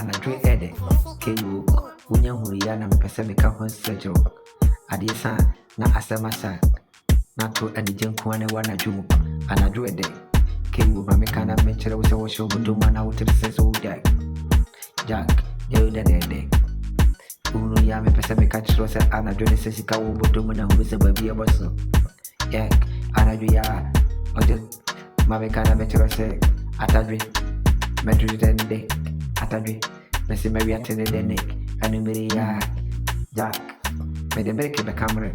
anadwo ede kewu wonya huriya na mpese meka ho sejo adisa na asemasa na to anije nko na wa anadwo ede kewu ma meka na mechere wo se wo sho bodo mana wo tere so die jack yo de unu ya mepese meka chiro se anadwo ne se sika wo bodo mana wo se babi ya boso anadwo ya oje ma meka na mechere se atadwe medru dende atadwe mesi mewi atene dene anumere ya jack mede breke be camera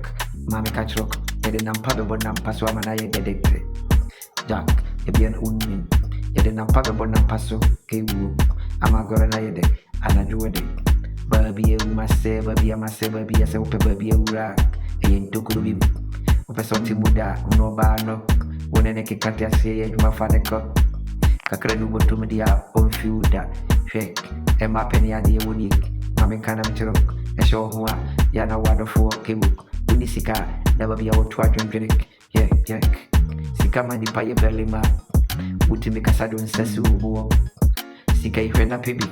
mame kachro mede nampa be bon nampa so amana ye dedekte jack e bien unmin yede nampa be bon nampa so kewu amagora na yede anadwo de babi e umase babi amase babi ase ope babi ewura e ndokuru bi ope so timuda no ba no wonene ke katia se ye duma fa de ko kakra du botum dia on fiuda hwe e ma peni ade woni mame kana mtiro e show ho ya na wonderful kebu uni sika na babia wotu adwendwene sika mani paye belima utimi kasado nsasi ubo sika ihwe na pebi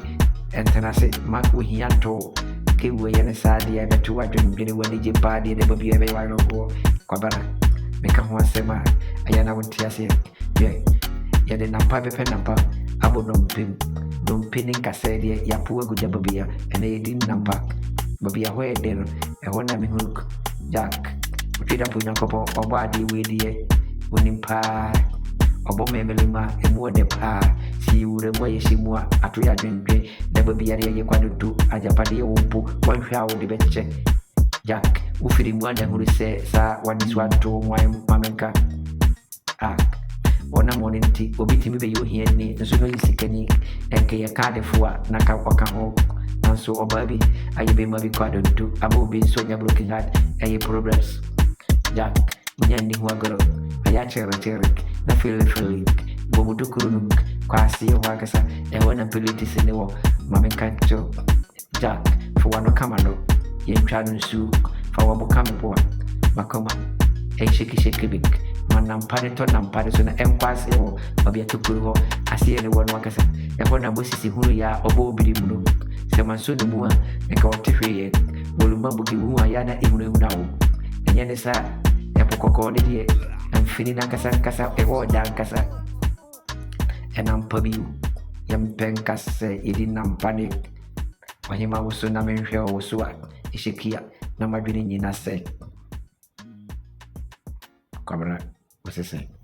entanase ma uhianto kebu ye ne sadi ya betu adwendwene woni je badi de babia be wano ho kwabara meka ho asema ayana wonti ase ya de nampa bepe nampa abodom pim don pinin kasede ya puwa guja babia ene yedin nampa babia ho eden e hona mi hulk jack utida punya kopo obo adi wedie onimpa obo memelima emu de pa si wure mo yeshimua atu ya dwendwe da babia ye kwadudu ajapade ye wompo wanhwa wo de beche jack ufiri mu anda huru se sa wani swato mwan mamenka ona moninti obitimi be yo hieni nso no yisikani enke ya kadefua na ka kwaka ho nanso obabi ayebe mabi kwado ntu abobi nso nya broken heart ayi problems jack munyandi ho agoro aya chere na feel bomudu kurunu kwasi ho akasa e wona peliti sinewo mamenka cho jack for wano kamano yentwa nsu fa wabo kambo makoma e shiki big manampare to nampare so na enkwase ho obia tukuru ho asiye ne wonu akasa e ho na bosisi huru ya obo obiri mu no se manso ne mu a e ka otehwe ye boluma bugi hu ya na ihuru hu na wo enye ne sa e pokoko ne die amfini na kasa e ho da kasa enampa bi yampen kase idi nampane wanyima wo so na menhwe wo so a ishikia na madwene nyina se Câmara, você sim.